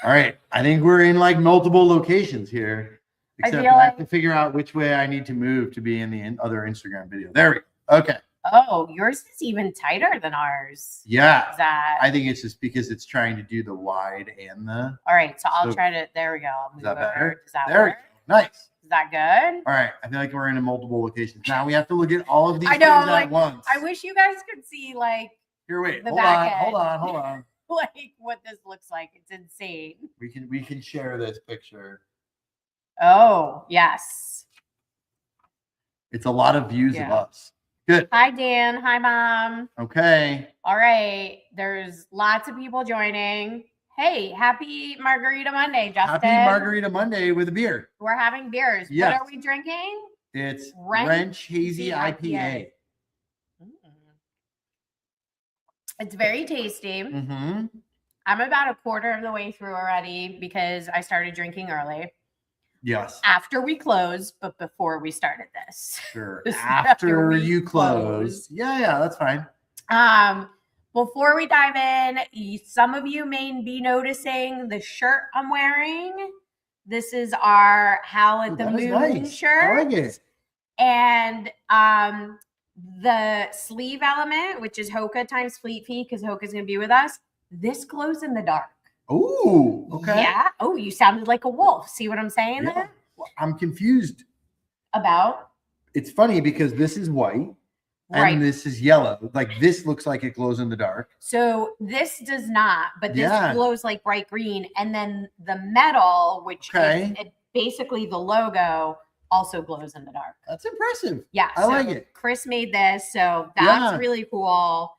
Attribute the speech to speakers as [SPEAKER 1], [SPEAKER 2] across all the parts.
[SPEAKER 1] All right. I think we're in like multiple locations here. Except I have to figure out which way I need to move to be in the other Instagram video. There we go. Okay.
[SPEAKER 2] Oh, yours is even tighter than ours.
[SPEAKER 1] Yeah.
[SPEAKER 2] Is that?
[SPEAKER 1] I think it's just because it's trying to do the wide and the.
[SPEAKER 2] All right. So I'll try to. There we go. I'll move
[SPEAKER 1] is that better?
[SPEAKER 2] Does that
[SPEAKER 1] there
[SPEAKER 2] work?
[SPEAKER 1] We go. Nice.
[SPEAKER 2] Is that good?
[SPEAKER 1] All right. I feel like we're in multiple locations. Now we have to look at all of these things
[SPEAKER 2] like,
[SPEAKER 1] at once.
[SPEAKER 2] I wish you guys could see like.
[SPEAKER 1] Here, wait.
[SPEAKER 2] The
[SPEAKER 1] hold on.
[SPEAKER 2] Like what this looks like. It's insane.
[SPEAKER 1] We can share this picture.
[SPEAKER 2] Oh, yes.
[SPEAKER 1] It's a lot of views of us. Good.
[SPEAKER 2] Hi, Dan. Hi, Mom.
[SPEAKER 1] Okay.
[SPEAKER 2] All right. There's lots of people joining. Hey, happy Margarita Monday, Justin.
[SPEAKER 1] Happy Margarita Monday with a beer.
[SPEAKER 2] We're having beers.
[SPEAKER 1] Yes.
[SPEAKER 2] What are we drinking?
[SPEAKER 1] It's Wrench Hazy IPA.
[SPEAKER 2] It's very tasty.
[SPEAKER 1] Mm-hmm.
[SPEAKER 2] I'm about a quarter of the way through already because I started drinking early.
[SPEAKER 1] Yes.
[SPEAKER 2] After we closed, but before we started this.
[SPEAKER 1] Sure. After you close. Yeah, that's fine.
[SPEAKER 2] Before we dive in, some of you may be noticing the shirt I'm wearing. This is our Howl at the Moon shirt.
[SPEAKER 1] I like it.
[SPEAKER 2] And the sleeve element, which is Hoka times Fleet Feet, because Hoka's going to be with us. This glows in the dark.
[SPEAKER 1] Oh, okay.
[SPEAKER 2] Yeah. Oh, you sounded like a wolf. See what I'm saying there?
[SPEAKER 1] Well, I'm confused.
[SPEAKER 2] About?
[SPEAKER 1] It's funny because this is white and this is yellow. Like this looks like it glows in the dark.
[SPEAKER 2] So this does not, but this glows like bright green. And then the metal, which is basically the logo, also glows in the dark.
[SPEAKER 1] That's impressive.
[SPEAKER 2] Yeah.
[SPEAKER 1] I like it.
[SPEAKER 2] Chris made this. So that's really cool.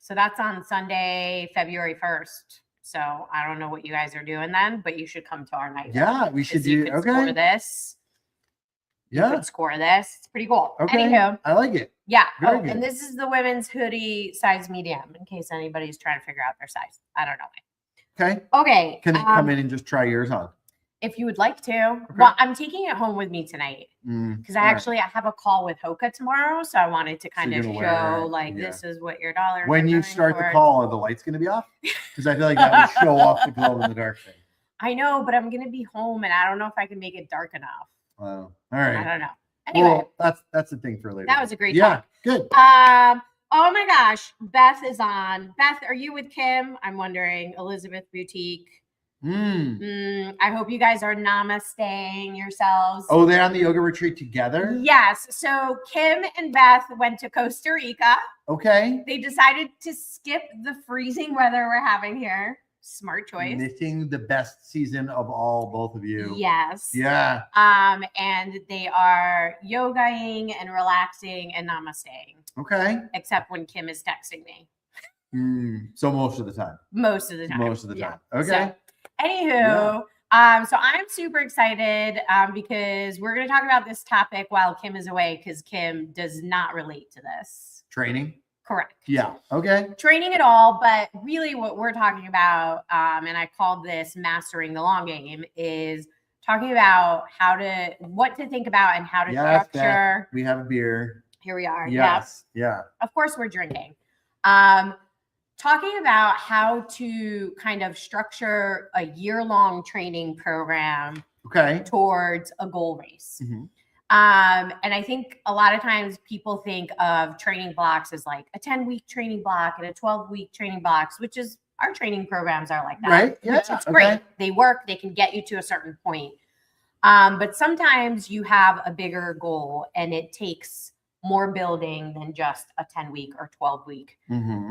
[SPEAKER 2] So that's on Sunday, February 1st. So I don't know what you guys are doing then, but you should come to our night.
[SPEAKER 1] Yeah, we should do.
[SPEAKER 2] Score this.
[SPEAKER 1] Yeah.
[SPEAKER 2] You could score this. It's pretty cool.
[SPEAKER 1] Okay.
[SPEAKER 2] Anywho.
[SPEAKER 1] I like it.
[SPEAKER 2] Yeah. Very good. And this is the women's hoodie size medium in case anybody's trying to figure out their size. I don't know.
[SPEAKER 1] Okay.
[SPEAKER 2] Okay.
[SPEAKER 1] Can they come in and just try yours on?
[SPEAKER 2] If you would like to. Okay. Well, I'm taking it home with me tonight because I have a call with Hoka tomorrow. So I wanted to kind of show this is what your dollar.
[SPEAKER 1] When you start the call, are the lights going to be off? Because I feel like that would show off the glow in the dark thing.
[SPEAKER 2] I know, but I'm going to be home and I don't know if I can make it dark enough.
[SPEAKER 1] Wow. All right.
[SPEAKER 2] I don't know. Anyway,
[SPEAKER 1] well, that's the thing for later.
[SPEAKER 2] That was a great talk.
[SPEAKER 1] Good.
[SPEAKER 2] Oh my gosh, Beth is on. Beth, are you with Kim? I'm wondering. Elizabeth Boutique. I hope you guys are namasteing yourselves.
[SPEAKER 1] Oh, they're on the yoga retreat together?
[SPEAKER 2] Yes. So Kim and Beth went to Costa Rica.
[SPEAKER 1] Okay.
[SPEAKER 2] They decided to skip the freezing weather we're having here. Smart choice.
[SPEAKER 1] Missing the best season of all, both of you.
[SPEAKER 2] Yes.
[SPEAKER 1] Yeah.
[SPEAKER 2] And they are yogaing and relaxing and namasteing.
[SPEAKER 1] Okay.
[SPEAKER 2] Except when Kim is texting me.
[SPEAKER 1] So most of the time.
[SPEAKER 2] Most of the time.
[SPEAKER 1] Okay.
[SPEAKER 2] So, anywho, so I'm super excited because we're going to talk about this topic while Kim is away because Kim does not relate to this.
[SPEAKER 1] Training?
[SPEAKER 2] Correct.
[SPEAKER 1] Yeah. Okay.
[SPEAKER 2] Training at all, but really what we're talking about, and I called this mastering the long game, is talking about what to think about and how to structure.
[SPEAKER 1] Beth, we have a beer.
[SPEAKER 2] Here we are.
[SPEAKER 1] Yes. Yeah.
[SPEAKER 2] Of course we're drinking. Talking about how to kind of structure a year-long training program towards a goal race.
[SPEAKER 1] Mm-hmm.
[SPEAKER 2] And I think a lot of times people think of training blocks as like a 10-week training block and a 12-week training blocks, which is our training programs are like that.
[SPEAKER 1] Right. Yeah.
[SPEAKER 2] Which is great. They work. They can get you to a certain point. But sometimes you have a bigger goal and it takes more building than just a 10-week or 12-week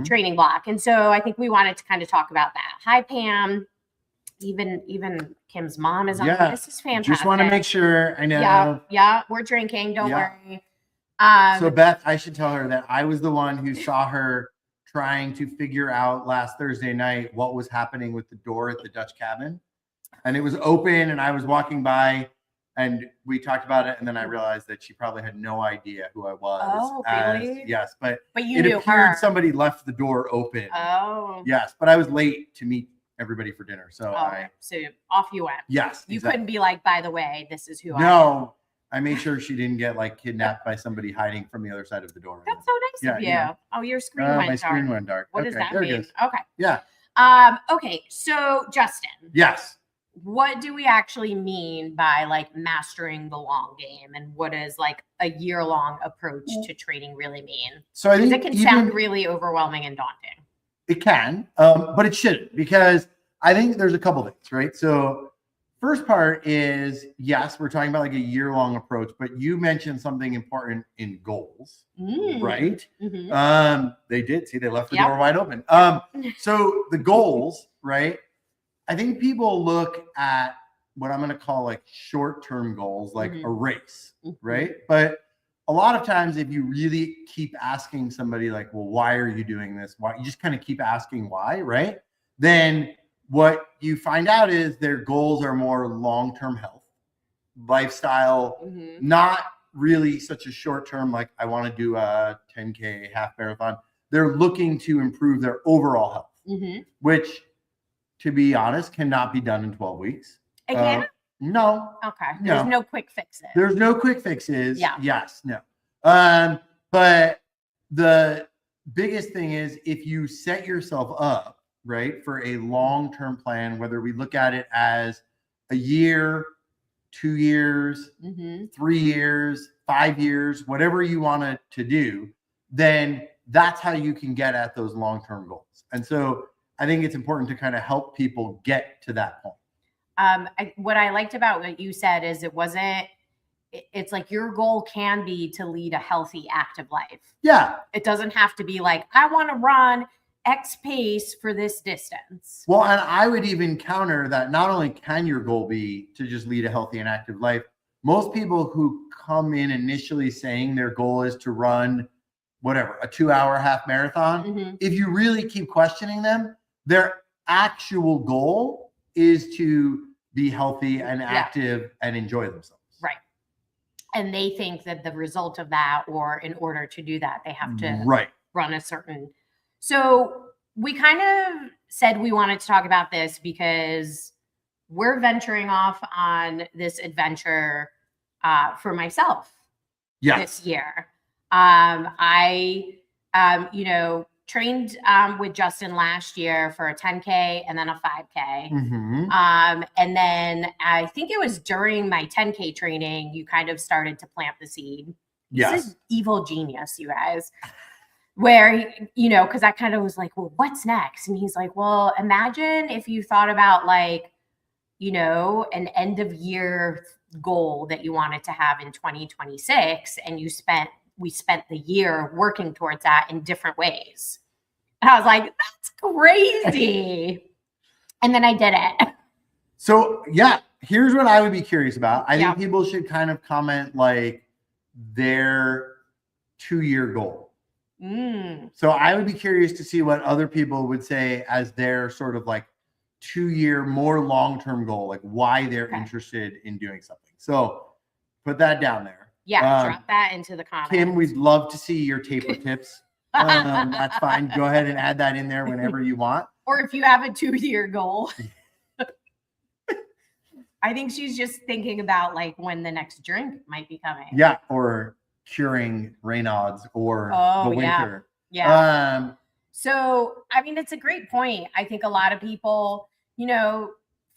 [SPEAKER 2] training block. And so I think we wanted to kind of talk about that. Hi, Pam. Even Kim's mom is on. This is fantastic.
[SPEAKER 1] Just want to make sure. I know.
[SPEAKER 2] Yeah. We're drinking. Don't worry.
[SPEAKER 1] So Beth, I should tell her that I was the one who saw her trying to figure out last Thursday night what was happening with the door at the Dutch cabin, and it was open, and I was walking by, and we talked about it, and then I realized that she probably had no idea who I was.
[SPEAKER 2] Oh, really?
[SPEAKER 1] Yes, but
[SPEAKER 2] you knew her.
[SPEAKER 1] Somebody left the door open.
[SPEAKER 2] Oh.
[SPEAKER 1] Yes, but I was late to meet everybody for dinner. So
[SPEAKER 2] so off you went.
[SPEAKER 1] Yes.
[SPEAKER 2] You couldn't be like, by the way, this is who I am.
[SPEAKER 1] No, I made sure she didn't get like kidnapped by somebody hiding from the other side of the door.
[SPEAKER 2] That's so nice of you. Oh, your screen went dark.
[SPEAKER 1] My screen went dark.
[SPEAKER 2] What does that mean? Okay.
[SPEAKER 1] Yeah.
[SPEAKER 2] Okay, so Justin,
[SPEAKER 1] Yes.
[SPEAKER 2] what do we actually mean by like mastering the long game, and what does like a year-long approach to training really mean?
[SPEAKER 1] So I think
[SPEAKER 2] It can sound really overwhelming and daunting.
[SPEAKER 1] It can, but it shouldn't, because I think there's a couple things, right? So first part is, yes, we're talking about like a year-long approach, but you mentioned something important in goals, right?
[SPEAKER 2] Mm-hmm.
[SPEAKER 1] They did. See, they left the door wide open. So the goals, right? I think people look at what I'm going to call like short-term goals, like a race, right? But a lot of times, if you really keep asking somebody like, well, why are you doing this? Why? You just kind of keep asking why, right? Then what you find out is their goals are more long-term health, lifestyle, not really such a short-term, like I want to do a 10K half marathon. They're looking to improve their overall health, which, to be honest, cannot be done in 12 weeks.
[SPEAKER 2] It can?
[SPEAKER 1] No.
[SPEAKER 2] Okay. There's no quick fixes.
[SPEAKER 1] There's no quick fixes.
[SPEAKER 2] Yeah.
[SPEAKER 1] Yes. No. But the biggest thing is, if you set yourself up, right, for a long-term plan, whether we look at it as a year, 2 years, 3 years, 5 years, whatever you want to do, then that's how you can get at those long-term goals. And so I think it's important to kind of help people get to that point.
[SPEAKER 2] What I liked about what you said is it's like your goal can be to lead a healthy, active life.
[SPEAKER 1] Yeah.
[SPEAKER 2] It doesn't have to be like, I want to run X pace for this distance.
[SPEAKER 1] Well, and I would even counter that not only can your goal be to just lead a healthy and active life, most people who come in initially saying their goal is to run whatever, a 2-hour half marathon, if you really keep questioning them, their actual goal is to be healthy and active and enjoy themselves.
[SPEAKER 2] Right. And they think that the result of that, or in order to do that, they have to run a certain. So we kind of said we wanted to talk about this because we're venturing off on this adventure for myself this year. I trained with Justin last year for a 10K and then a 5K. And then I think it was during my 10K training, you kind of started to plant the seed.
[SPEAKER 1] Yes.
[SPEAKER 2] This is evil genius, you guys. Where, because I kind of was like, well, what's next? And he's like, well, imagine if you thought about like, an end of year goal that you wanted to have in 2026, and we spent the year working towards that in different ways. And I was like, that's crazy. And then I did it.
[SPEAKER 1] So here's what I would be curious about. I think people should kind of comment like their 2-year goal. So I would be curious to see what other people would say as their sort of like 2-year, more long-term goal, like why they're interested in doing something. So put that down there.
[SPEAKER 2] Yeah, drop that into the comments.
[SPEAKER 1] Kim, we'd love to see your taper tips. That's fine. Go ahead and add that in there whenever you want.
[SPEAKER 2] Or if you have a 2-year goal. I think she's just thinking about like when the next drink might be coming.
[SPEAKER 1] Yeah, or curing Raynaud's or the winter.
[SPEAKER 2] Yeah. So, I mean, it's a great point. I think a lot of people,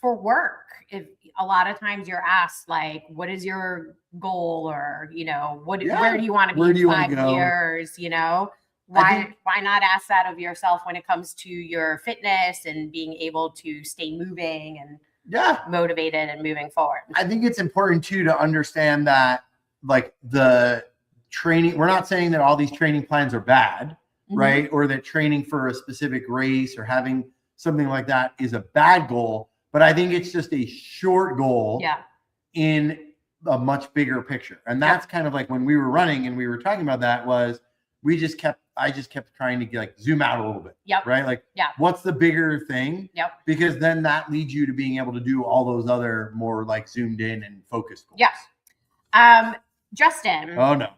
[SPEAKER 2] for work, if a lot of times you're asked like, what is your goal, or, where do you want to be in 5 years? Why not ask that of yourself when it comes to your fitness and being able to stay moving and motivated and moving forward?
[SPEAKER 1] I think it's important too to understand that like the training, we're not saying that all these training plans are bad, right? Or that training for a specific race or having something like that is a bad goal. But I think it's just a short goal in a much bigger picture. And that's kind of like when we were running and we were talking about that was I just kept trying to like zoom out a little bit. Right? Like, what's the bigger thing? Because then that leads you to being able to do all those other more like zoomed in and focused goals.
[SPEAKER 2] Justin.
[SPEAKER 1] Oh no.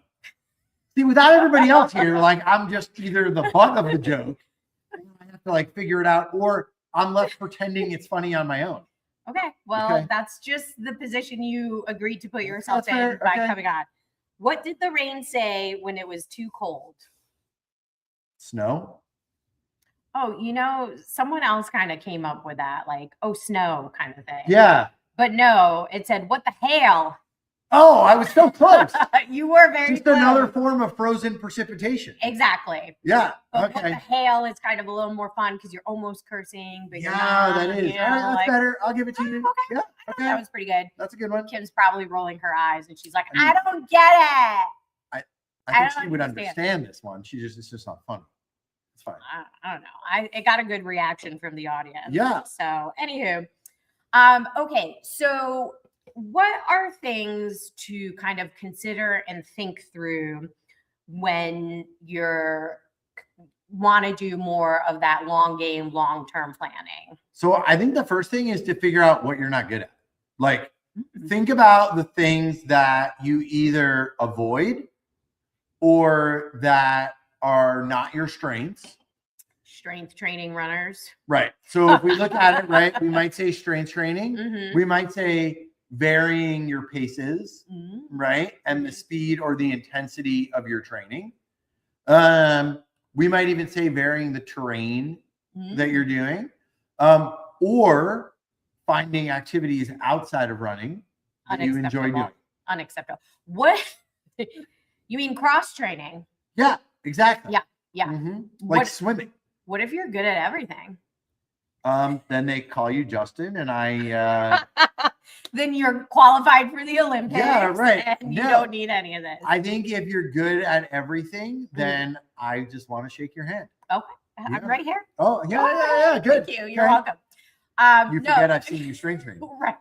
[SPEAKER 1] See, without everybody else here, like I'm just either the butt of the joke, I have to like figure it out, or I'm left pretending it's funny on my own.
[SPEAKER 2] Okay. Well, that's just the position you agreed to put yourself in by coming on. What did the rain say when it was too cold?
[SPEAKER 1] Snow.
[SPEAKER 2] oh, someone else kind of came up with that, like, oh, snow kind of thing.
[SPEAKER 1] Yeah.
[SPEAKER 2] But no, it said, what the hail?
[SPEAKER 1] Oh, I was so close.
[SPEAKER 2] You were very
[SPEAKER 1] Just
[SPEAKER 2] close.
[SPEAKER 1] another form of frozen precipitation.
[SPEAKER 2] Exactly.
[SPEAKER 1] Yeah.
[SPEAKER 2] But what
[SPEAKER 1] Okay.
[SPEAKER 2] the hail is kind of a little more fun because you're almost cursing, but you're
[SPEAKER 1] Yeah,
[SPEAKER 2] not.
[SPEAKER 1] that is. All right, that's better. I'll give it to you.
[SPEAKER 2] Okay.
[SPEAKER 1] Yeah.
[SPEAKER 2] I thought
[SPEAKER 1] Okay.
[SPEAKER 2] that was pretty good.
[SPEAKER 1] That's a good one.
[SPEAKER 2] Kim's probably rolling her eyes and she's like,
[SPEAKER 1] I mean-
[SPEAKER 2] I don't get it.
[SPEAKER 1] I think
[SPEAKER 2] don't
[SPEAKER 1] she would
[SPEAKER 2] understand.
[SPEAKER 1] understand this one. It's just not funny. It's fine.
[SPEAKER 2] I don't know. It got a good reaction from the audience.
[SPEAKER 1] Yeah.
[SPEAKER 2] So, anywho, okay. So, what are things to kind of consider and think through when you're want to do more of that long game, long-term planning?
[SPEAKER 1] So I think the first thing is to figure out what you're not good at. Like, think about the things that you either avoid or that are not your strengths.
[SPEAKER 2] Strength training runners.
[SPEAKER 1] Right. So if we look at it, right, we might say strength training.
[SPEAKER 2] Mm-hmm.
[SPEAKER 1] We might say varying your paces,
[SPEAKER 2] Mm-hmm.
[SPEAKER 1] right? And the speed or the intensity of your training. We might even say varying the terrain that you're doing, or finding activities outside of running that you enjoy doing.
[SPEAKER 2] Unacceptable. What? You mean cross training?
[SPEAKER 1] Yeah, exactly.
[SPEAKER 2] Yeah, yeah.
[SPEAKER 1] Mm-hmm. Like
[SPEAKER 2] What-
[SPEAKER 1] swimming.
[SPEAKER 2] What if you're good at everything?
[SPEAKER 1] Then they call you Justin, and I.
[SPEAKER 2] Then you're qualified for the Olympics.
[SPEAKER 1] Yeah, right.
[SPEAKER 2] And you
[SPEAKER 1] No.
[SPEAKER 2] don't need any of this.
[SPEAKER 1] I think if you're good at everything, then I just want to shake your hand.
[SPEAKER 2] I'm
[SPEAKER 1] Yeah.
[SPEAKER 2] right here.
[SPEAKER 1] Oh, yeah. Good.
[SPEAKER 2] Thank you. You're
[SPEAKER 1] Okay.
[SPEAKER 2] welcome.
[SPEAKER 1] You
[SPEAKER 2] no,
[SPEAKER 1] forget I've seen you strength train.
[SPEAKER 2] right.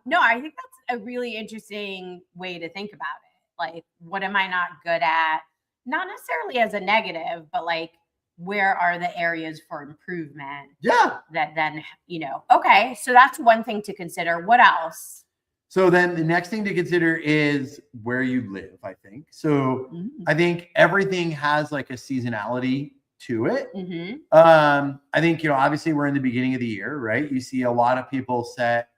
[SPEAKER 2] No, I think that's a really interesting way to think about it. Like, what am I not good at? Not necessarily as a negative, but like, where are the areas for improvement
[SPEAKER 1] Yeah.
[SPEAKER 2] that then, okay, so that's one thing to consider. What else?
[SPEAKER 1] So then the next thing to consider is where you live, I think. So I think everything has like a seasonality to it.
[SPEAKER 2] Mm-hmm.
[SPEAKER 1] I think, obviously we're in the beginning of the year, right? You see a lot of people set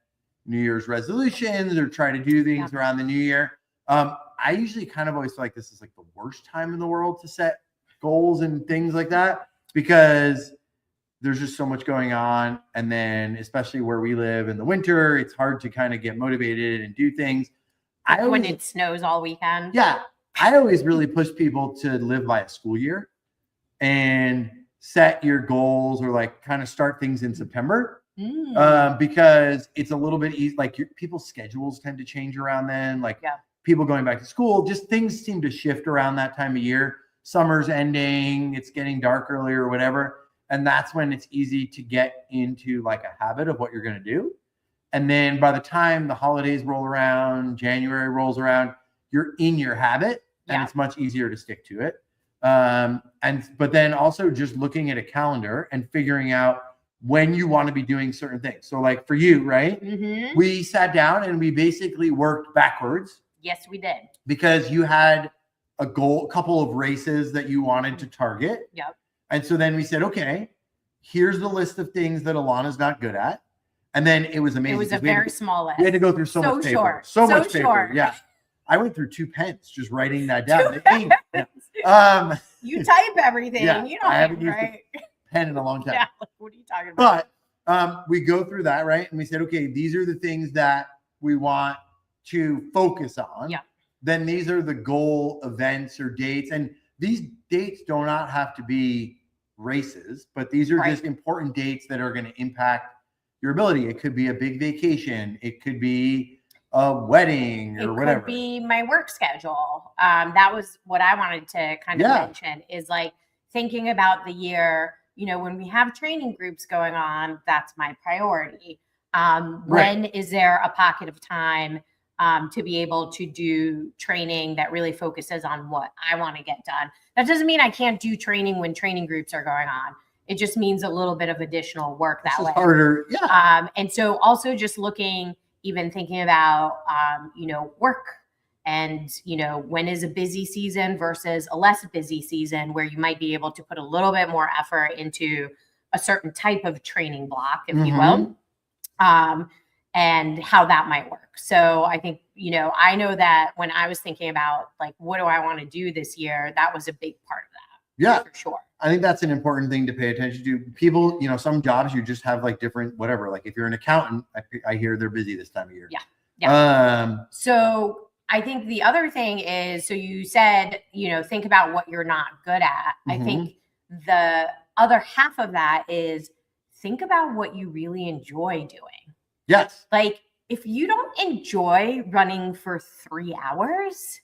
[SPEAKER 1] New Year's resolutions or try to do things around the new year. I usually kind of always feel like this is like the worst time in the world to set goals and things like that, because there's just so much going on. And then especially where we live in the winter, it's hard to kind of get motivated and do things.
[SPEAKER 2] When it snows all weekend.
[SPEAKER 1] Yeah. I always really push people to live by a school year and set your goals or like kind of start things in September. Because it's a little bit easy. Like people's schedules tend to change around then. Like people going back to school, just things seem to shift around that time of year. Summer's ending, it's getting dark earlier or whatever. And that's when it's easy to get into like a habit of what you're going to do. And then by the time the holidays roll around, January rolls around, you're in your habit and it's much easier to stick to it. But then also just looking at a calendar and figuring out when you want to be doing certain things. So like for you, right?
[SPEAKER 2] Mm-hmm.
[SPEAKER 1] We sat down and we basically worked backwards.
[SPEAKER 2] Yes, we did.
[SPEAKER 1] Because you had a couple of races that you wanted to target.
[SPEAKER 2] Yep.
[SPEAKER 1] And so then we said, okay, here's the list of things that Alana's not good at. And then it was amazing.
[SPEAKER 2] It was a very small list.
[SPEAKER 1] We had to go through so much paper.
[SPEAKER 2] Short.
[SPEAKER 1] So much paper.
[SPEAKER 2] Short.
[SPEAKER 1] Yeah. I went through 2 pens just writing that down.
[SPEAKER 2] You type everything.
[SPEAKER 1] Yeah,
[SPEAKER 2] You don't
[SPEAKER 1] I haven't used
[SPEAKER 2] right?
[SPEAKER 1] a pen in a long time.
[SPEAKER 2] Yeah, like, what are you talking about?
[SPEAKER 1] But we go through that, right? And we said, okay, these are the things that we want to focus on.
[SPEAKER 2] Yeah.
[SPEAKER 1] Then these are the goal events or dates. And these dates do not have to be races, but these are just important dates that are going to impact your ability. It could be a big vacation. It could be a wedding or whatever.
[SPEAKER 2] It could be my work schedule. That was what I wanted to kind of mention is like thinking about the year, when we have training groups going on, that's my priority. When is there a pocket of time to be able to do training that really focuses on what I want to get done? That doesn't mean I can't do training when training groups are going on. It just means a little bit of additional work that way.
[SPEAKER 1] Harder. Yeah.
[SPEAKER 2] And so also just thinking about, work and, when is a busy season versus a less busy season where you might be able to put a little bit more effort into a certain type of training block, if you will, and how that might work. So I think, I know that when I was thinking about like, what do I want to do this year? That was a big part of that.
[SPEAKER 1] Yeah.
[SPEAKER 2] For sure.
[SPEAKER 1] I think that's an important thing to pay attention to. People, some jobs you just have like different whatever. Like if you're an accountant, I hear they're busy this time of year.
[SPEAKER 2] Yeah. So I think the other thing is, so you said, think about what you're not good at. I think the other half of that is think about what you really enjoy doing.
[SPEAKER 1] Yes.
[SPEAKER 2] Like if you don't enjoy running for 3 hours,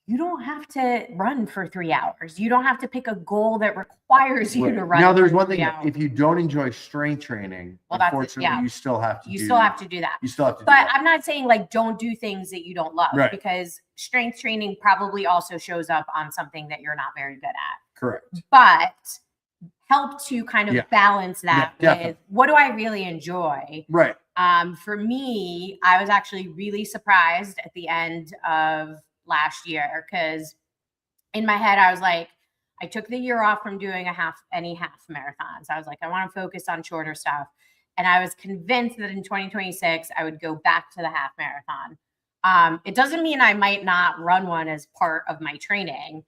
[SPEAKER 2] you don't have to run for 3 hours. You don't have to pick a goal that requires you to run.
[SPEAKER 1] Now, there's
[SPEAKER 2] for
[SPEAKER 1] one
[SPEAKER 2] 3
[SPEAKER 1] thing.
[SPEAKER 2] hours.
[SPEAKER 1] If you don't enjoy strength training, unfortunately, you still have to.
[SPEAKER 2] You still have to do that.
[SPEAKER 1] You still have to.
[SPEAKER 2] But I'm not saying like don't do things that you don't love, because strength training probably also shows up on something that you're not very good at.
[SPEAKER 1] Correct.
[SPEAKER 2] But help to kind of balance that with what do I really enjoy?
[SPEAKER 1] Right.
[SPEAKER 2] For me, I was actually really surprised at the end of last year, because in my head I was like, I took the year off from doing any half marathons. I was like, I want to focus on shorter stuff, and I was convinced that in 2026 I would go back to the half marathon. It doesn't mean I might not run one as part of my training,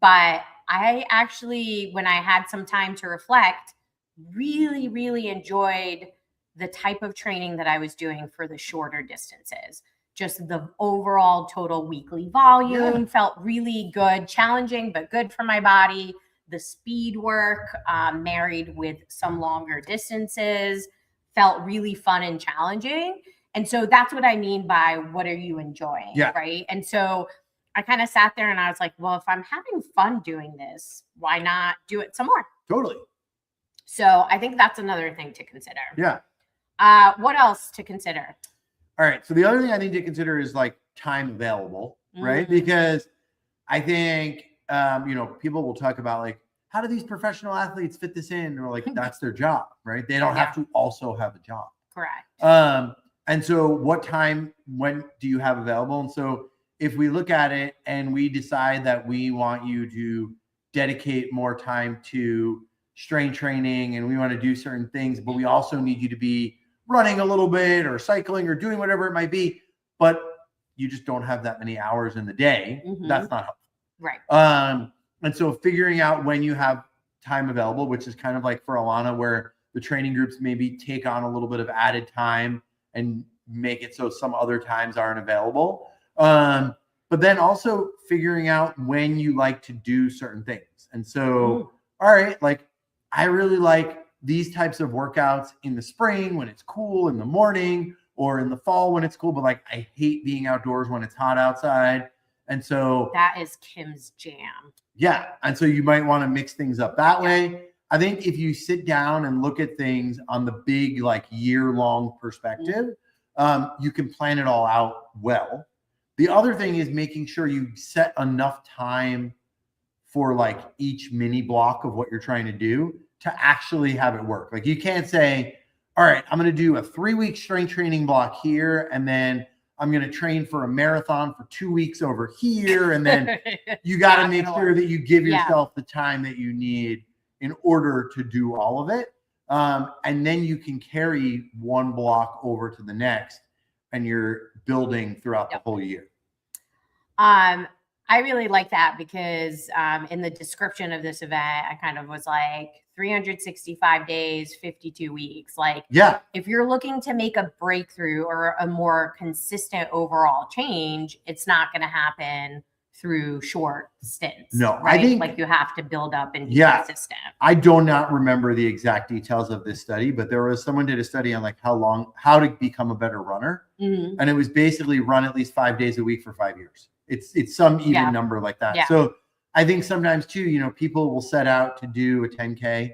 [SPEAKER 2] but I actually, when I had some time to reflect, really, really enjoyed the type of training that I was doing for the shorter distances. Just the overall total weekly volume felt really good, challenging, but good for my body. The speed work married with some longer distances felt really fun and challenging. And so that's what I mean by what are you enjoying, right? And so I kind of sat there and I was like, well, if I'm having fun doing this, why not do it some more?
[SPEAKER 1] Totally.
[SPEAKER 2] So I think that's another thing to consider.
[SPEAKER 1] Yeah.
[SPEAKER 2] What else to consider?
[SPEAKER 1] All right. So the other thing I think to consider is like time available, right? Because I think, people will talk about like, how do these professional athletes fit this in? Or like, that's their job, right? They don't have to also have a job.
[SPEAKER 2] Correct.
[SPEAKER 1] And so when do you have available? And so if we look at it and we decide that we want you to dedicate more time to strength training and we want to do certain things, but we also need you to be running a little bit or cycling or doing whatever it might be, but you just don't have that many hours in the day, that's not helpful.
[SPEAKER 2] Right.
[SPEAKER 1] And so figuring out when you have time available, which is kind of like for Alana, where the training groups maybe take on a little bit of added time and make it so some other times aren't available. But then also figuring out when you like to do certain things. And so, all right, like I really like these types of workouts in the spring when it's cool, in the morning, or in the fall when it's cool, but like I hate being outdoors when it's hot outside. And so
[SPEAKER 2] that is Kim's jam.
[SPEAKER 1] Yeah. And so you might want to mix things up that way. I think if you sit down and look at things on the big, like year-long perspective, you can plan it all out well. The other thing is making sure you set enough time for like each mini block of what you're trying to do to actually have it work. Like you can't say, all right, I'm going to do a 3-week strength training block here, and then I'm going to train for a marathon for 2 weeks over here. And then you got to make sure that you give yourself the time that you need in order to do all of it. And then you can carry one block over to the next and you're building throughout the whole year.
[SPEAKER 2] I really like that because in the description of this event, I kind of was like 365 days, 52 weeks. Like, if you're looking to make a breakthrough or a more consistent overall change, it's not going to happen through short stints.
[SPEAKER 1] No,
[SPEAKER 2] right?
[SPEAKER 1] I think
[SPEAKER 2] like you have to build up and be consistent.
[SPEAKER 1] I do not remember the exact details of this study, but there was someone did a study on like how to become a better runner. And it was basically run at least 5 days a week for 5 years. It's some even number like that. So I think sometimes too, people will set out to do a 10K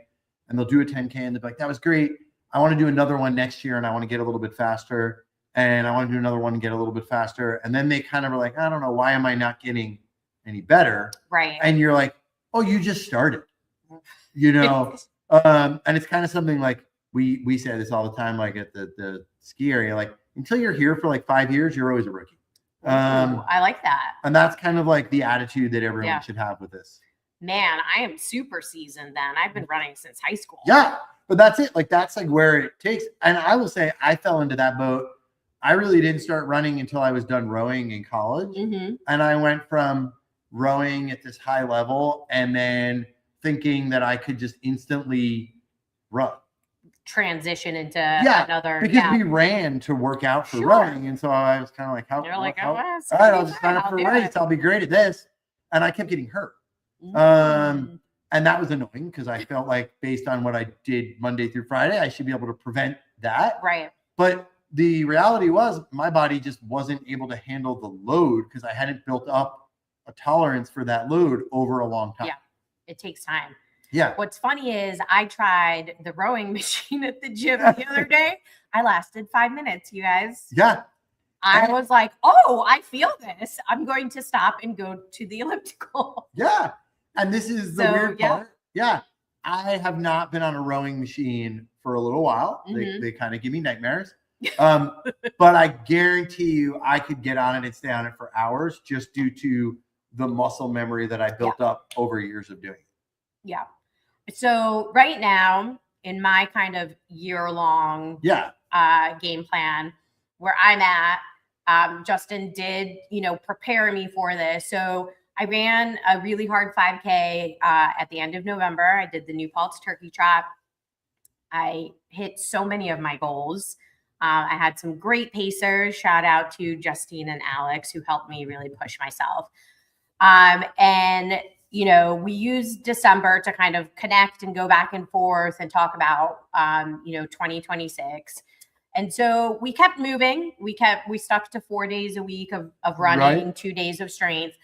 [SPEAKER 1] and they'll do a 10K and they'll be like, that was great. I want to do another one next year and I want to get a little bit faster. And I want to do another one and get a little bit faster. And then they kind of are like, I don't know, why am I not getting any better?
[SPEAKER 2] Right.
[SPEAKER 1] And you're like, oh, you just started, and it's kind of something like we say this all the time, like at the ski area, like until you're here for like 5 years, you're always a rookie.
[SPEAKER 2] I like that.
[SPEAKER 1] And that's kind of like the attitude that everyone should have with this.
[SPEAKER 2] Man, I am super seasoned then. I've been running since high school.
[SPEAKER 1] Yeah, but that's it. Like that's like where it takes. And I will say I fell into that boat. I really didn't start running until I was done rowing in college. And I went from rowing at this high level and then thinking that I could just instantly row.
[SPEAKER 2] Transition into another.
[SPEAKER 1] Because we ran to work out for rowing. And so I was kind of like,
[SPEAKER 2] You're like,
[SPEAKER 1] all right, I'll just sign up for a race. I'll be great at this. And I kept getting hurt. And that was annoying because I felt like based on what I did Monday through Friday, I should be able to prevent that.
[SPEAKER 2] Right.
[SPEAKER 1] But the reality was my body just wasn't able to handle the load because I hadn't built up a tolerance for that load over a long time.
[SPEAKER 2] Yeah. It takes time.
[SPEAKER 1] Yeah.
[SPEAKER 2] What's funny is I tried the rowing machine at the gym the other day. I lasted 5 minutes, you guys.
[SPEAKER 1] Yeah.
[SPEAKER 2] I was like, oh, I feel this. I'm going to stop and go to the elliptical.
[SPEAKER 1] Yeah. And this is the weird part. Yeah. I have not been on a rowing machine for a little while. They kind of give me nightmares. But I guarantee you I could get on it and stay on it for hours just due to the muscle memory that I built up over years of doing it.
[SPEAKER 2] Yeah. So right now in my kind of year-long game plan where I'm at, Justin did, prepare me for this. So I ran a really hard 5K at the end of November. I did the New Paltz Turkey Trot. I hit so many of my goals. I had some great pacers. Shout out to Justine and Alex who helped me really push myself. And we used December to kind of connect and go back and forth and talk about, 2026. And so we kept moving. We stuck to 4 days a week of running, 2 days of strength.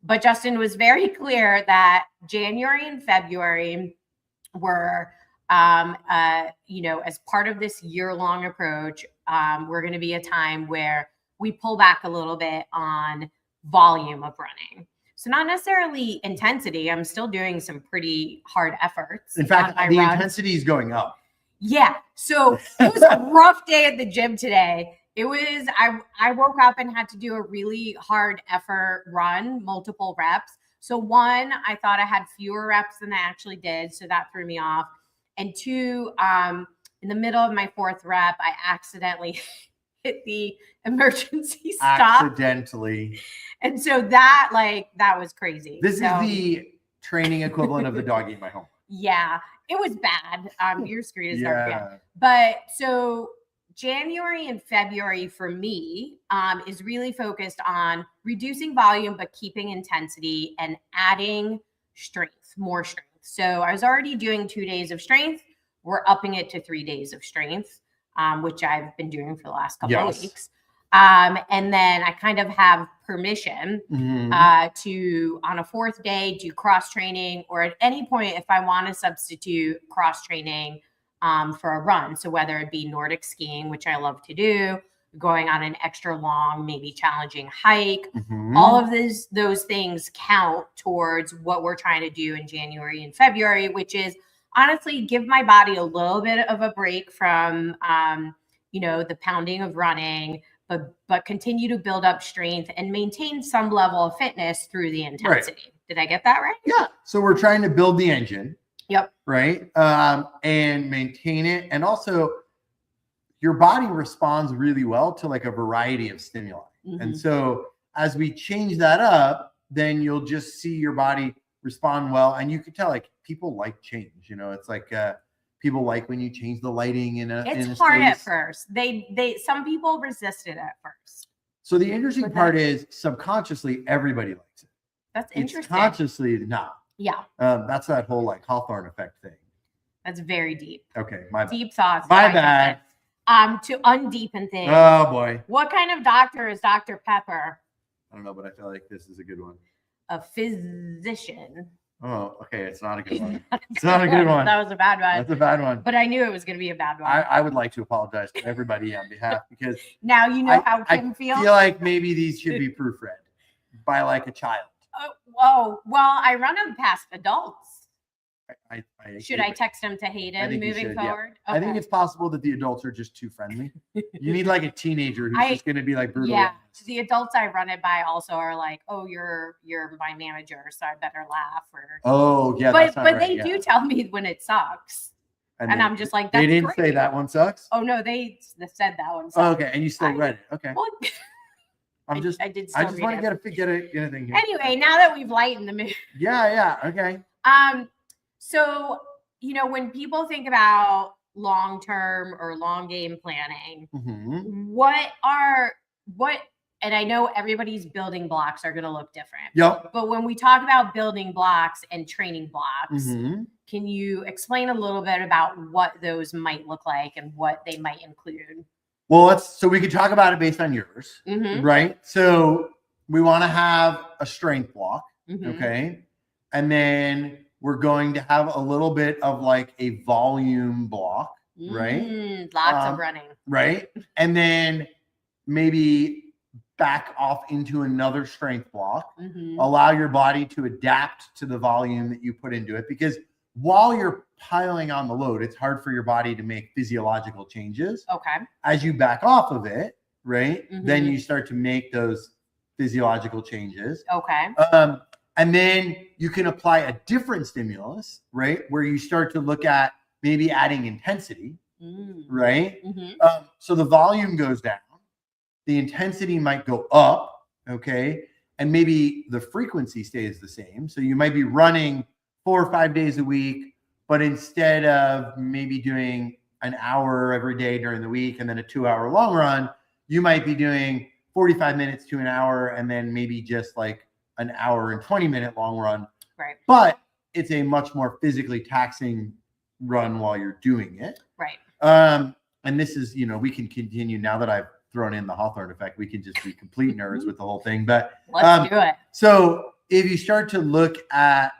[SPEAKER 2] But Justin was very clear that January and February were, as part of this year-long approach, we're going to be a time where we pull back a little bit on volume of running. So not necessarily intensity. I'm still doing some pretty hard efforts.
[SPEAKER 1] In fact, the intensity is going up.
[SPEAKER 2] Yeah. So it was a rough day at the gym today. It was, I woke up and had to do a really hard effort run, multiple reps. So one, I thought I had fewer reps than I actually did. So that threw me off. And two, in the middle of my fourth rep, I accidentally hit the emergency stop.
[SPEAKER 1] Accidentally.
[SPEAKER 2] And so that was crazy.
[SPEAKER 1] This is the training equivalent of the dog ate my homework.
[SPEAKER 2] Yeah, it was bad. Your screen is dark. Yeah. But so January and February for me is really focused on reducing volume, but keeping intensity and adding strength, more strength. So I was already doing 2 days of strength. We're upping it to 3 days of strength, which I've been doing for the last couple of weeks. And then I kind of have permission to, on a fourth day, do cross training, or at any point, if I want to substitute cross training for a run. So whether it be Nordic skiing, which I love to do, going on an extra long, maybe challenging hike, all of those things count towards what we're trying to do in January and February, which is honestly give my body a little bit of a break from, the pounding of running, but continue to build up strength and maintain some level of fitness through the intensity. Right. Did I get that right?
[SPEAKER 1] Yeah. So we're trying to build the engine.
[SPEAKER 2] Yep.
[SPEAKER 1] Right. And maintain it. And also your body responds really well to like a variety of stimuli. And so as we change that up, then you'll just see your body respond well. And you can tell like people like change, it's like, people like when you change the lighting
[SPEAKER 2] it's hard at first. Some people resist it at first.
[SPEAKER 1] So the interesting part is subconsciously everybody likes it.
[SPEAKER 2] That's interesting.
[SPEAKER 1] It's consciously not.
[SPEAKER 2] Yeah.
[SPEAKER 1] That's that whole like Hawthorne effect thing.
[SPEAKER 2] That's very deep.
[SPEAKER 1] Okay, my bad.
[SPEAKER 2] Deep thoughts.
[SPEAKER 1] My bad.
[SPEAKER 2] To undeepen things.
[SPEAKER 1] Oh boy.
[SPEAKER 2] What kind of doctor is Dr. Pepper?
[SPEAKER 1] I don't know, but I feel like this is a good one.
[SPEAKER 2] A physician.
[SPEAKER 1] Oh, okay. It's not a good one. It's not a good one.
[SPEAKER 2] That was a bad one.
[SPEAKER 1] That's a bad one.
[SPEAKER 2] But I knew it was going to be a bad one.
[SPEAKER 1] I would like to apologize to everybody on behalf because
[SPEAKER 2] now you know how Kim feels.
[SPEAKER 1] I feel like maybe these should be proofread by like a child.
[SPEAKER 2] Oh, well, I run them past adults. Should I text him to hate him moving forward?
[SPEAKER 1] Yeah. Okay. I think it's possible that the adults are just too friendly. You need like a teenager who's just going to be like brutal.
[SPEAKER 2] Yeah, the adults I run it by also are like, oh, you're my manager, so I better laugh.
[SPEAKER 1] Oh, yeah.
[SPEAKER 2] But they do tell me when it sucks. And I'm just like, that's
[SPEAKER 1] they didn't
[SPEAKER 2] great.
[SPEAKER 1] Say that one sucks?
[SPEAKER 2] Oh, no, they said that one sucks.
[SPEAKER 1] Oh, okay, and you still read it. Okay.
[SPEAKER 2] Well,
[SPEAKER 1] I just want to get anything here.
[SPEAKER 2] Anyway, now that we've lightened the mood.
[SPEAKER 1] Yeah. Okay.
[SPEAKER 2] So, when people think about long-term or long game planning, and I know everybody's building blocks are going to look different.
[SPEAKER 1] Yep.
[SPEAKER 2] But when we talk about building blocks and training blocks, can you explain a little bit about what those might look like and what they might include?
[SPEAKER 1] Well, so we can talk about it based on yours, right? So we want to have a strength block, okay? And then we're going to have a little bit of like a volume block, right?
[SPEAKER 2] Lots of running.
[SPEAKER 1] Right. And then maybe back off into another strength block, allow your body to adapt to the volume that you put into it. Because while you're piling on the load, it's hard for your body to make physiological changes.
[SPEAKER 2] Okay.
[SPEAKER 1] As you back off of it, right? Then you start to make those physiological changes.
[SPEAKER 2] Okay.
[SPEAKER 1] And then you can apply a different stimulus, right? Where you start to look at maybe adding intensity, right? So the volume goes down, the intensity might go up, okay? And maybe the frequency stays the same. So you might be running 4 or 5 days a week, but instead of maybe doing an hour every day during the week and then a 2-hour long run, you might be doing 45 minutes to an hour and then maybe just like an hour and 20-minute long run.
[SPEAKER 2] Right.
[SPEAKER 1] But it's a much more physically taxing run while you're doing it.
[SPEAKER 2] Right.
[SPEAKER 1] And this is, we can continue now that I've thrown in the Hawthorne effect. We can just be complete nerds with the whole thing. But
[SPEAKER 2] let's do it.
[SPEAKER 1] So if you start to look at,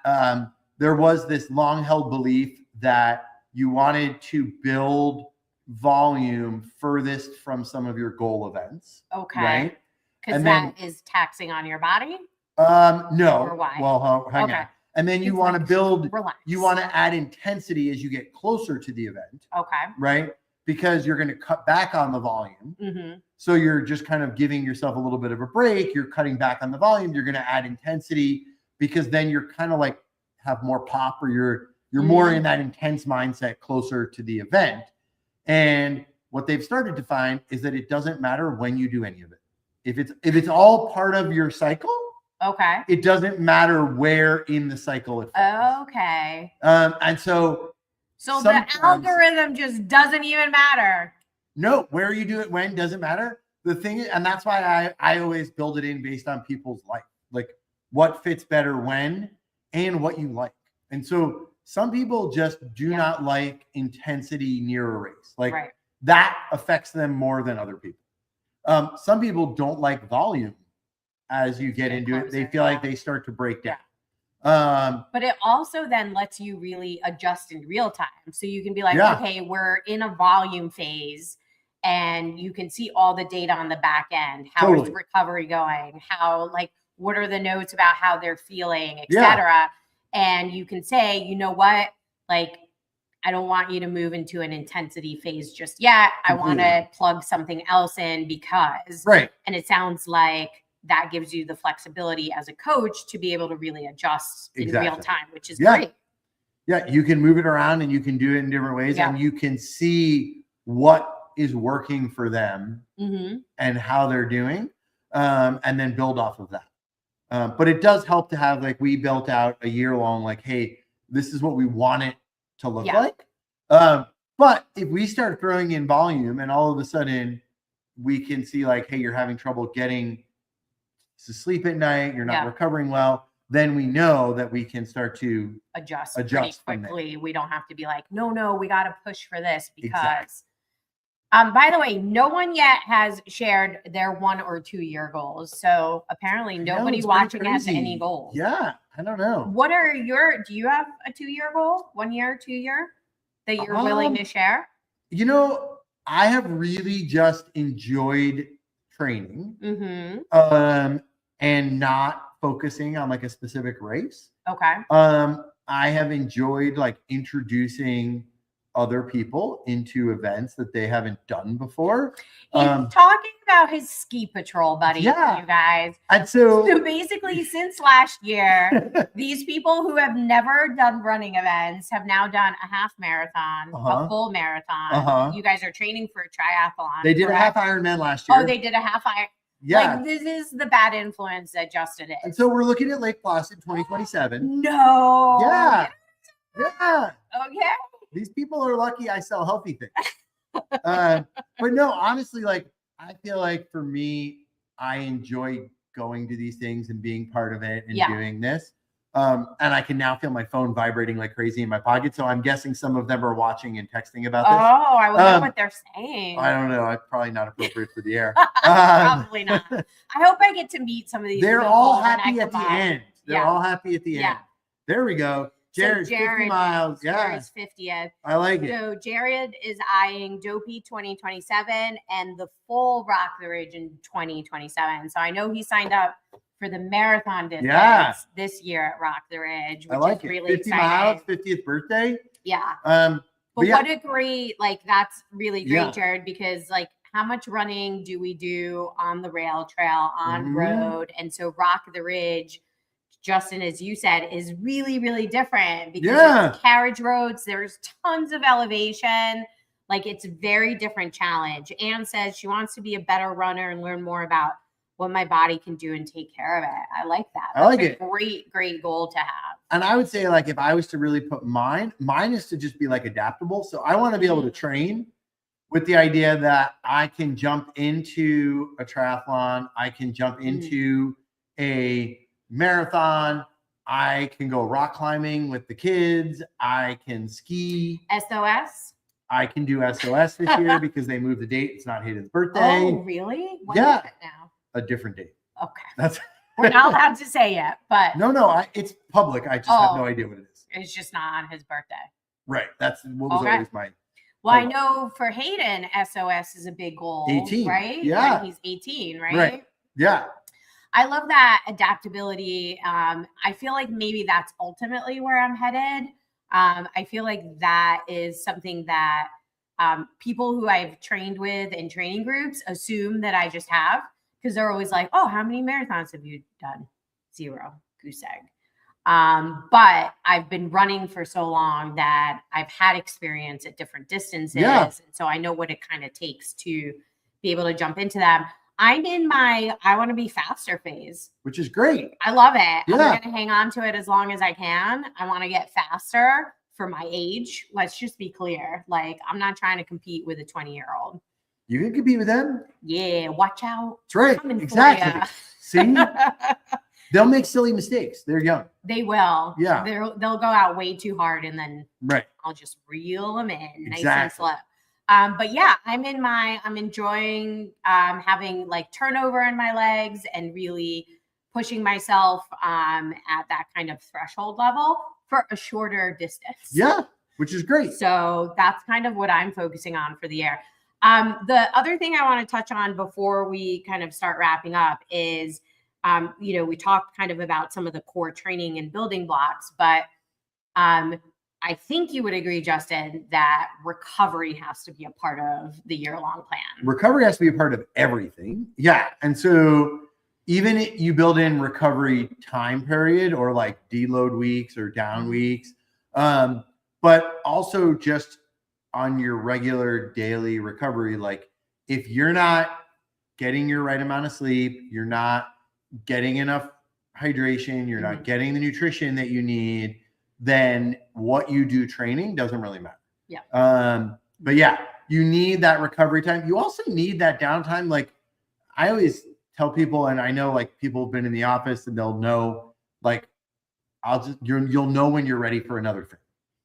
[SPEAKER 1] there was this long held belief that you wanted to build volume furthest from some of your goal events.
[SPEAKER 2] Okay.
[SPEAKER 1] Right.
[SPEAKER 2] Because that is taxing on your body?
[SPEAKER 1] No.
[SPEAKER 2] Or why?
[SPEAKER 1] Well, hang on. And then you want to build,
[SPEAKER 2] relax.
[SPEAKER 1] You want to add intensity as you get closer to the event.
[SPEAKER 2] Okay.
[SPEAKER 1] Right. Because you're going to cut back on the volume. So you're just kind of giving yourself a little bit of a break. You're cutting back on the volume. You're going to add intensity because then you're kind of like have more pop, or you're more in that intense mindset closer to the event. And what they've started to find is that it doesn't matter when you do any of it. If it's all part of your cycle,
[SPEAKER 2] okay,
[SPEAKER 1] it doesn't matter where in the cycle it falls.
[SPEAKER 2] Okay.
[SPEAKER 1] And so
[SPEAKER 2] the algorithm just doesn't even matter.
[SPEAKER 1] No, where you do it when doesn't matter. The thing is, and that's why I always build it in based on people's life, like what fits better when and what you like. And so some people just do not like intensity near a race. Like that affects them more than other people. Some people don't like volume as you get into it. They feel like they start to break down.
[SPEAKER 2] But it also then lets you really adjust in real time. So you can be like, okay, we're in a volume phase and you can see all the data on the back end. How is recovery going? What are the notes about how they're feeling, etc. And you can say, you know what, like, I don't want you to move into an intensity phase just yet. I want to plug something else in because, and it sounds like that gives you the flexibility as a coach to be able to really adjust in real time, which is great.
[SPEAKER 1] Yeah, you can move it around and you can do it in different ways and you can see what is working for them and how they're doing, and then build off of that. But it does help to have, like, we built out a year long, like, hey, this is what we want it to look like. But if we start throwing in volume and all of a sudden we can see like, hey, you're having trouble getting to sleep at night, you're not recovering well, then we know that we can start to
[SPEAKER 2] adjust pretty quickly. We don't have to be like, no, we got to push for this because by the way, no one yet has shared their 1 or 2 year goals. So apparently nobody watching has any goals.
[SPEAKER 1] Yeah, I don't know.
[SPEAKER 2] What are do you have a 2-year goal? 1 year, 2 year that you're willing to share?
[SPEAKER 1] I have really just enjoyed training and not focusing on like a specific race.
[SPEAKER 2] Okay.
[SPEAKER 1] I have enjoyed like introducing other people into events that they haven't done before.
[SPEAKER 2] He's talking about his ski patrol buddies, you guys.
[SPEAKER 1] And so
[SPEAKER 2] basically since last year, these people who have never done running events have now done a half marathon, a full marathon. You guys are training for a triathlon.
[SPEAKER 1] They did a half Ironman last year.
[SPEAKER 2] Oh, they did a half Iron.
[SPEAKER 1] Yeah.
[SPEAKER 2] Like, this is the bad influence that Justin is.
[SPEAKER 1] And so we're looking at Lake Placid 2027.
[SPEAKER 2] No.
[SPEAKER 1] Yeah. Yeah.
[SPEAKER 2] Okay.
[SPEAKER 1] These people are lucky I sell healthy things. But no, honestly, like, I feel like for me, I enjoy going to these things and being part of it and doing this. And I can now feel my phone vibrating like crazy in my pocket. So I'm guessing some of them are watching and texting about this.
[SPEAKER 2] Oh, I wonder what they're saying.
[SPEAKER 1] I don't know. I'm probably not appropriate for the air.
[SPEAKER 2] Probably not. I hope I get to meet some of these.
[SPEAKER 1] They're all happy at the end. They're all happy at the end. There we go. Jared, 50 miles.
[SPEAKER 2] Jared's 50th.
[SPEAKER 1] I like it.
[SPEAKER 2] So Jared is eyeing Dopey 2027 and the full Rock the Ridge in 2027. So I know he signed up for the marathon distance this year at Rock the Ridge, which is really
[SPEAKER 1] 50
[SPEAKER 2] exciting.
[SPEAKER 1] miles, 50th birthday.
[SPEAKER 2] Yeah.
[SPEAKER 1] But
[SPEAKER 2] what a great, like, that's really great, Jared, because like, how much running do we do on the rail trail, on road? And so Rock the Ridge, Justin, as you said, is really, really different because it's carriage roads. There's tons of elevation. Like, it's a very different challenge. Anne says she wants to be a better runner and learn more about what my body can do and take care of it. I like that. That's
[SPEAKER 1] I like it.
[SPEAKER 2] Great, great goal to have.
[SPEAKER 1] And I would say, like, if I was to really put mine is to just be like adaptable. So I want to be able to train with the idea that I can jump into a triathlon. I can jump into a marathon. I can go rock climbing with the kids. I can ski.
[SPEAKER 2] SOS?
[SPEAKER 1] I can do SOS this year because they moved the date. It's not Hayden's birthday.
[SPEAKER 2] Oh, really? When is it now?
[SPEAKER 1] A different date.
[SPEAKER 2] Okay.
[SPEAKER 1] That's
[SPEAKER 2] we're not allowed to say yet, but
[SPEAKER 1] no, it's public. I just have no idea what it is.
[SPEAKER 2] It's just not on his birthday.
[SPEAKER 1] Right. That's what was always my.
[SPEAKER 2] Well, I know for Hayden, SOS is a big goal.
[SPEAKER 1] 18,
[SPEAKER 2] right?
[SPEAKER 1] Yeah.
[SPEAKER 2] When he's 18, right?
[SPEAKER 1] Right. Yeah.
[SPEAKER 2] I love that adaptability. I feel like maybe that's ultimately where I'm headed. I feel like that is something that people who I've trained with in training groups assume that I just have, because they're always like, oh, how many marathons have you done? 0, goose egg. But I've been running for so long that I've had experience at different distances.
[SPEAKER 1] Yeah.
[SPEAKER 2] And so I know what it kind of takes to be able to jump into them. I'm in my I want to be faster phase,
[SPEAKER 1] which is great.
[SPEAKER 2] I love it.
[SPEAKER 1] Yeah.
[SPEAKER 2] I'm going to hang on to it as long as I can. I want to get faster for my age. Let's just be clear. Like, I'm not trying to compete with a 20-year-old.
[SPEAKER 1] You can compete with them.
[SPEAKER 2] Yeah, watch out.
[SPEAKER 1] That's right. Exactly. See, they'll make silly mistakes. They're young.
[SPEAKER 2] They will.
[SPEAKER 1] Yeah.
[SPEAKER 2] They'll go out way too hard, and then I'll just reel them in nice and slow. But yeah, I'm enjoying having like turnover in my legs and really pushing myself at that kind of threshold level for a shorter distance.
[SPEAKER 1] Yeah, which is great.
[SPEAKER 2] So that's kind of what I'm focusing on for the year. The other thing I want to touch on before we kind of start wrapping up is, we talked kind of about some of the core training and building blocks, but I think you would agree, Justin, that recovery has to be a part of the year-long plan.
[SPEAKER 1] Recovery has to be a part of everything. Yeah. And so even if you build in recovery time period or like deload weeks or down weeks, but also just on your regular daily recovery, like if you're not getting your right amount of sleep, you're not getting enough hydration, you're not getting the nutrition that you need, then what you do training doesn't really matter.
[SPEAKER 2] Yeah.
[SPEAKER 1] But yeah, you need that recovery time. You also need that downtime. Like I always tell people, and I know like people have been in the office and they'll know, like you'll know when you're ready for another thing.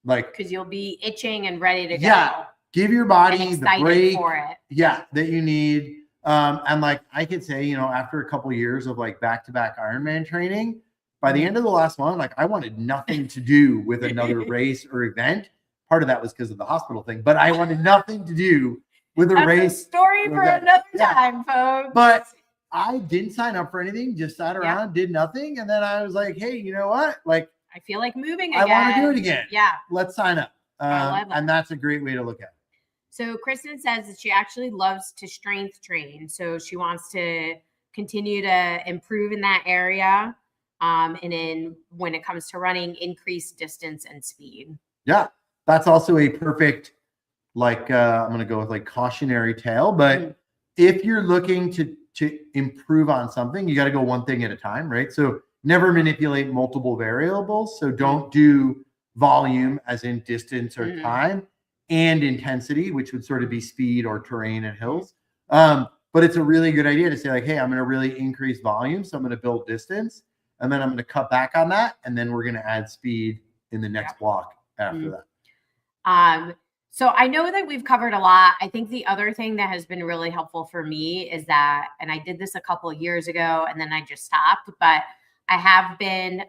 [SPEAKER 1] Like,
[SPEAKER 2] because you'll be itching and ready to go.
[SPEAKER 1] Yeah. Give your body the break
[SPEAKER 2] for it.
[SPEAKER 1] Yeah, that you need. And like I could say, after a couple of years of like back-to-back Ironman training, by the end of the last one, like I wanted nothing to do with another race or event. Part of that was because of the hospital thing, but I wanted nothing to do with a race.
[SPEAKER 2] A story for another time, folks.
[SPEAKER 1] But I didn't sign up for anything, just sat around, did nothing. And then I was like, hey, you know what? Like,
[SPEAKER 2] I feel like moving again.
[SPEAKER 1] I want to do it again.
[SPEAKER 2] Yeah.
[SPEAKER 1] Let's sign up. And that's a great way to look at it.
[SPEAKER 2] So Kristen says that she actually loves to strength train. So she wants to continue to improve in that area. And then when it comes to running, increase distance and speed.
[SPEAKER 1] Yeah. That's also a perfect, like, I'm going to go with like cautionary tale, but if you're looking to to improve on something, you got to go one thing at a time, right? So never manipulate multiple variables. So don't do volume as in distance or time and intensity, which would sort of be speed or terrain and hills. But it's a really good idea to say like, hey, I'm going to really increase volume. So I'm going to build distance and then I'm going to cut back on that. And then we're going to add speed in the next block after that.
[SPEAKER 2] So I know that we've covered a lot. I think the other thing that has been really helpful for me is that, and I did this a couple of years ago and then I just stopped, but I have been,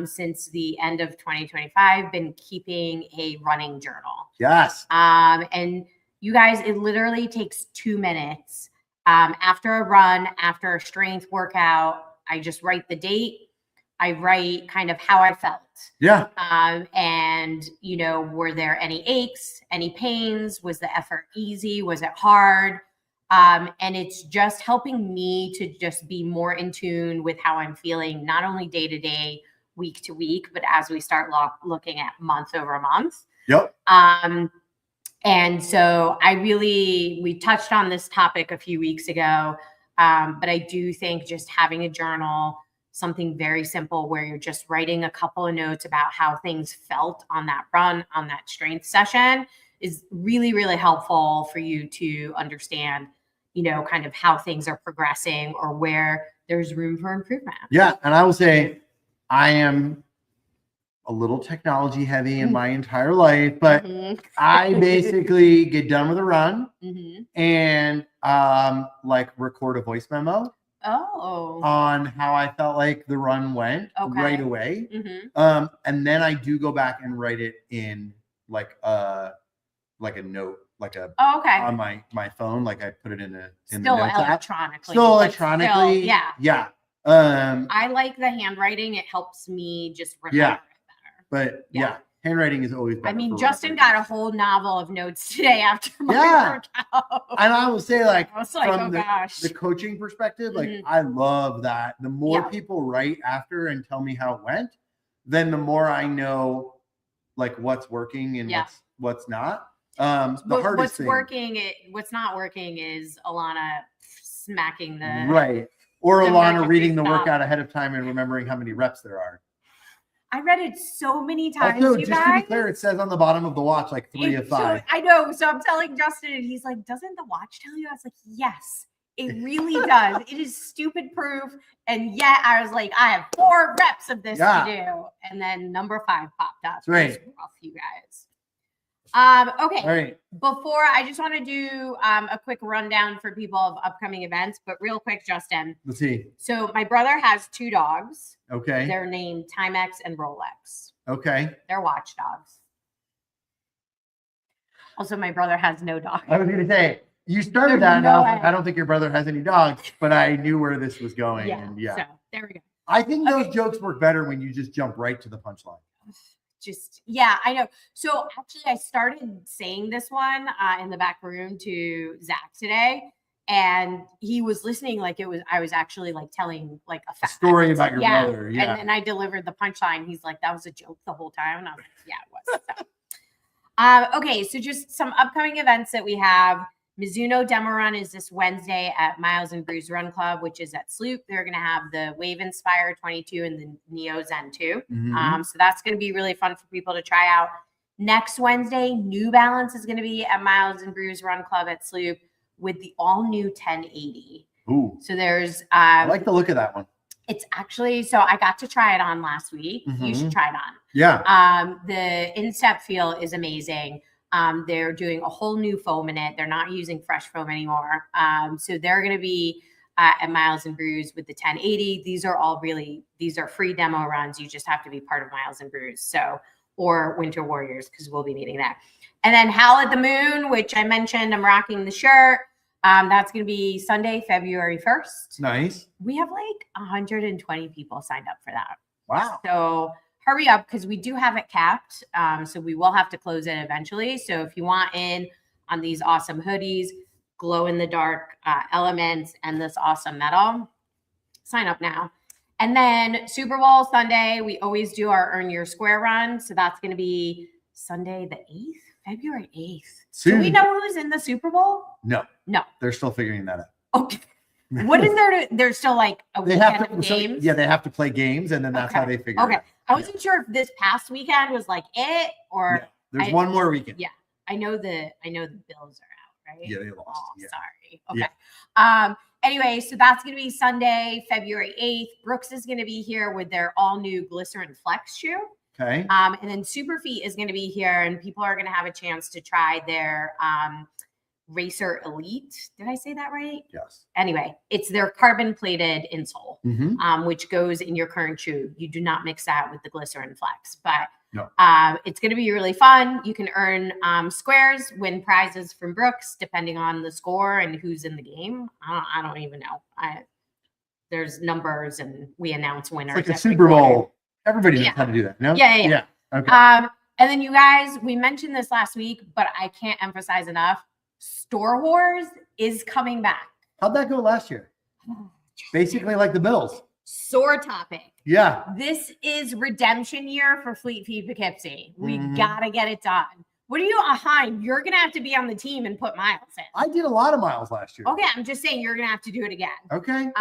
[SPEAKER 2] since the end of 2025, been keeping a running journal.
[SPEAKER 1] Yes.
[SPEAKER 2] And you guys, it literally takes 2 minutes. After a run, after a strength workout, I just write the date. I write kind of how I felt.
[SPEAKER 1] Yeah.
[SPEAKER 2] And, you know, were there any aches, any pains? Was the effort easy? Was it hard? And it's just helping me to just be more in tune with how I'm feeling, not only day to day, week to week, but as we start looking at month over month.
[SPEAKER 1] Yep.
[SPEAKER 2] And so we touched on this topic a few weeks ago, but I do think just having a journal, something very simple where you're just writing a couple of notes about how things felt on that run, on that strength session is really, really helpful for you to understand, you know, kind of how things are progressing or where there's room for improvement.
[SPEAKER 1] Yeah. And I will say I am a little technology heavy in my entire life, but I basically get done with a run and like record a voice memo on how I felt like the run went right away. And then I do go back and write it in like a note, like on my phone, like I put it in the notes
[SPEAKER 2] electronically.
[SPEAKER 1] Still electronically.
[SPEAKER 2] Yeah. I like the handwriting. It helps me just remember it better.
[SPEAKER 1] But handwriting is always better.
[SPEAKER 2] I mean, Justin got a whole novel of notes today after my workout.
[SPEAKER 1] And I will say, like,
[SPEAKER 2] from
[SPEAKER 1] the coaching perspective, like I love that. The more people write after and tell me how it went, then the more I know like what's working and what's not.
[SPEAKER 2] What's not working is Alana smacking the
[SPEAKER 1] or Alana reading the workout ahead of time and remembering how many reps there are.
[SPEAKER 2] I read it so many times.
[SPEAKER 1] Also, just to be clear, it says on the bottom of the watch like 3 of 5.
[SPEAKER 2] So, I know. So I'm telling Justin, and he's like, "Doesn't the watch tell you?" I was like, "Yes, it really does. It is stupid proof." And yet I was like, "I have 4 reps of this to do," and then number 5 popped up.
[SPEAKER 1] That's right.
[SPEAKER 2] Rough, you guys. Okay.
[SPEAKER 1] All right.
[SPEAKER 2] Before I just want to do a quick rundown for people of upcoming events, but real quick, Justin.
[SPEAKER 1] Let's see.
[SPEAKER 2] So my brother has 2 dogs.
[SPEAKER 1] Okay.
[SPEAKER 2] They're named Timex and Rolex.
[SPEAKER 1] Okay.
[SPEAKER 2] They're watchdogs. Also, my brother has no dogs.
[SPEAKER 1] I was going to say, you started that, and I don't think your brother has any dogs, but I knew where this was going.
[SPEAKER 2] Yeah. So there we go.
[SPEAKER 1] I think those jokes work better when you just jump right to the punchline.
[SPEAKER 2] I know. So actually I started saying this one in the back room to Zach today, and he was listening like I was actually like telling like a fact.
[SPEAKER 1] Story about your brother. Yeah.
[SPEAKER 2] And then I delivered the punchline. He's like, that was a joke the whole time. And I was like, yeah, it was. So. Okay. So just some upcoming events that we have. Mizuno Demo Run is this Wednesday at Miles and Brews Run Club, which is at Sloop. They're going to have the Wave Inspire 22 and the Neo Zen 2. So that's going to be really fun for people to try out. Next Wednesday, New Balance is going to be at Miles and Brews Run Club at Sloop with the all new 1080.
[SPEAKER 1] Ooh.
[SPEAKER 2] So there's
[SPEAKER 1] I like the look of that one.
[SPEAKER 2] It's actually, so I got to try it on last week. You should try it on.
[SPEAKER 1] Yeah.
[SPEAKER 2] The instep feel is amazing. They're doing a whole new foam in it. They're not using fresh foam anymore. So they're going to be at Miles and Brews with the 1080. These are free demo runs. You just have to be part of Miles and Brews. So, or Winter Warriors, because we'll be meeting that. And then Howl at the Moon, which I mentioned, I'm rocking the shirt. That's going to be Sunday, February 1st.
[SPEAKER 1] Nice.
[SPEAKER 2] We have like 120 people signed up for that.
[SPEAKER 1] Wow.
[SPEAKER 2] So hurry up, because we do have it capped. So we will have to close it eventually. So if you want in on these awesome hoodies, glow in the dark elements, and this awesome metal, sign up now. And then Super Bowl Sunday, we always do our Earn Your Square run. So that's going to be Sunday the 8th, February 8th.
[SPEAKER 1] Soon.
[SPEAKER 2] Do we know who's in the Super Bowl?
[SPEAKER 1] No.
[SPEAKER 2] No.
[SPEAKER 1] They're still figuring that out.
[SPEAKER 2] Okay. What is there to, there's still like a
[SPEAKER 1] They
[SPEAKER 2] weekend
[SPEAKER 1] have to,
[SPEAKER 2] of games?
[SPEAKER 1] they have to play games, and then that's how they figure it out.
[SPEAKER 2] I wasn't sure if this past weekend was like it or
[SPEAKER 1] Yeah. There's one more weekend.
[SPEAKER 2] Yeah. I know the Bills are out, right?
[SPEAKER 1] Yeah, they lost.
[SPEAKER 2] Oh,
[SPEAKER 1] Yeah.
[SPEAKER 2] sorry. Okay. Anyway, so that's going to be Sunday, February 8th. Brooks is going to be here with their all new Glycerin Flex shoe.
[SPEAKER 1] Okay.
[SPEAKER 2] And then Superfeet is going to be here, and people are going to have a chance to try their Racer Elite. Did I say that right?
[SPEAKER 1] Yes.
[SPEAKER 2] Anyway, it's their carbon plated insole,
[SPEAKER 1] Mm-hmm.
[SPEAKER 2] which goes in your current shoe. You do not mix that with the Glycerin Flex, but
[SPEAKER 1] No.
[SPEAKER 2] it's going to be really fun. You can earn squares, win prizes from Brooks, depending on the score and who's in the game. I don't even know. There's numbers, and we announce winners.
[SPEAKER 1] It's like a
[SPEAKER 2] every
[SPEAKER 1] Super
[SPEAKER 2] quarter.
[SPEAKER 1] Bowl. Everybody knows how to do that. No.
[SPEAKER 2] Yeah.
[SPEAKER 1] Okay.
[SPEAKER 2] And then you guys, we mentioned this last week, but I can't emphasize enough. Store Wars is coming back.
[SPEAKER 1] How'd that go last year? Basically like the Bills.
[SPEAKER 2] Sore topic.
[SPEAKER 1] Yeah.
[SPEAKER 2] This is redemption year for Fleet Feet Poughkeepsie. We
[SPEAKER 1] Mhm.
[SPEAKER 2] gotta get it done. What are you behind? You're gonna have to be on the team and put miles in.
[SPEAKER 1] I did a lot of miles last year.
[SPEAKER 2] Okay, I'm just saying you're gonna have to do it again.
[SPEAKER 1] Okay.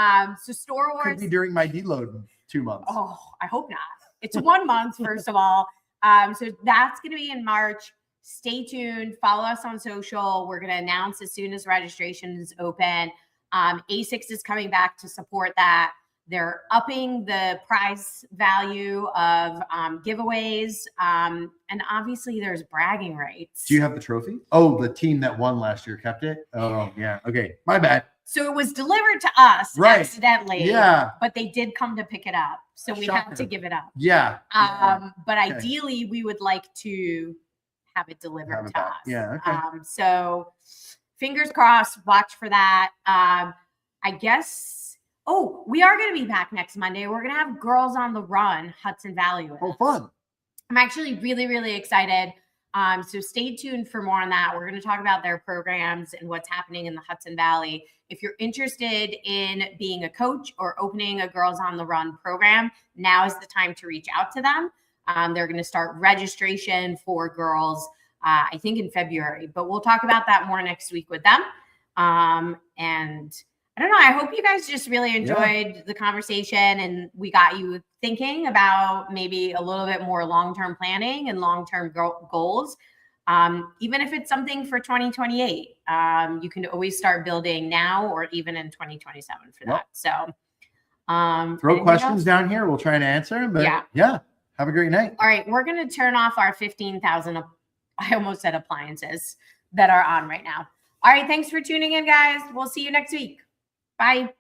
[SPEAKER 2] So Store
[SPEAKER 1] Could
[SPEAKER 2] Wars.
[SPEAKER 1] be during my deload in 2 months.
[SPEAKER 2] Oh, I hope not. It's 1 month, first of all. So that's gonna be in March. Stay tuned. Follow us on social. We're gonna announce as soon as registration is open. A6 is coming back to support that. They're upping the prize value of giveaways. And obviously there's bragging rights.
[SPEAKER 1] Do you have the trophy? Oh, the team that won last year kept it? Oh, yeah. Okay. My bad.
[SPEAKER 2] So it was delivered to us accidentally.
[SPEAKER 1] Yeah.
[SPEAKER 2] But they did come to pick it up. So we had to give it up.
[SPEAKER 1] Yeah.
[SPEAKER 2] But ideally we would like to have it delivered to us.
[SPEAKER 1] Yeah. Okay.
[SPEAKER 2] So fingers crossed, watch for that. I guess. Oh, we are going to be back next Monday. We're going to have Girls on the Run, Hudson Valley. With us.
[SPEAKER 1] Fun.
[SPEAKER 2] I'm actually really, really excited. So stay tuned for more on that. We're going to talk about their programs and what's happening in the Hudson Valley. If you're interested in being a coach or opening a Girls on the Run program, now is the time to reach out to them. They're going to start registration for girls, I think in February, but we'll talk about that more next week with them. And I don't know. I hope you guys just really enjoyed the conversation, and we got you thinking about maybe a little bit more long-term planning and long-term goals. Even if it's something for 2028, you can always start building now or even in 2027 for that. So
[SPEAKER 1] throw questions down here. We'll try and answer them. But yeah, have a great night.
[SPEAKER 2] All right. We're going to turn off our 15,000, I almost said appliances that are on right now. All right. Thanks for tuning in, guys. We'll see you next week. Bye.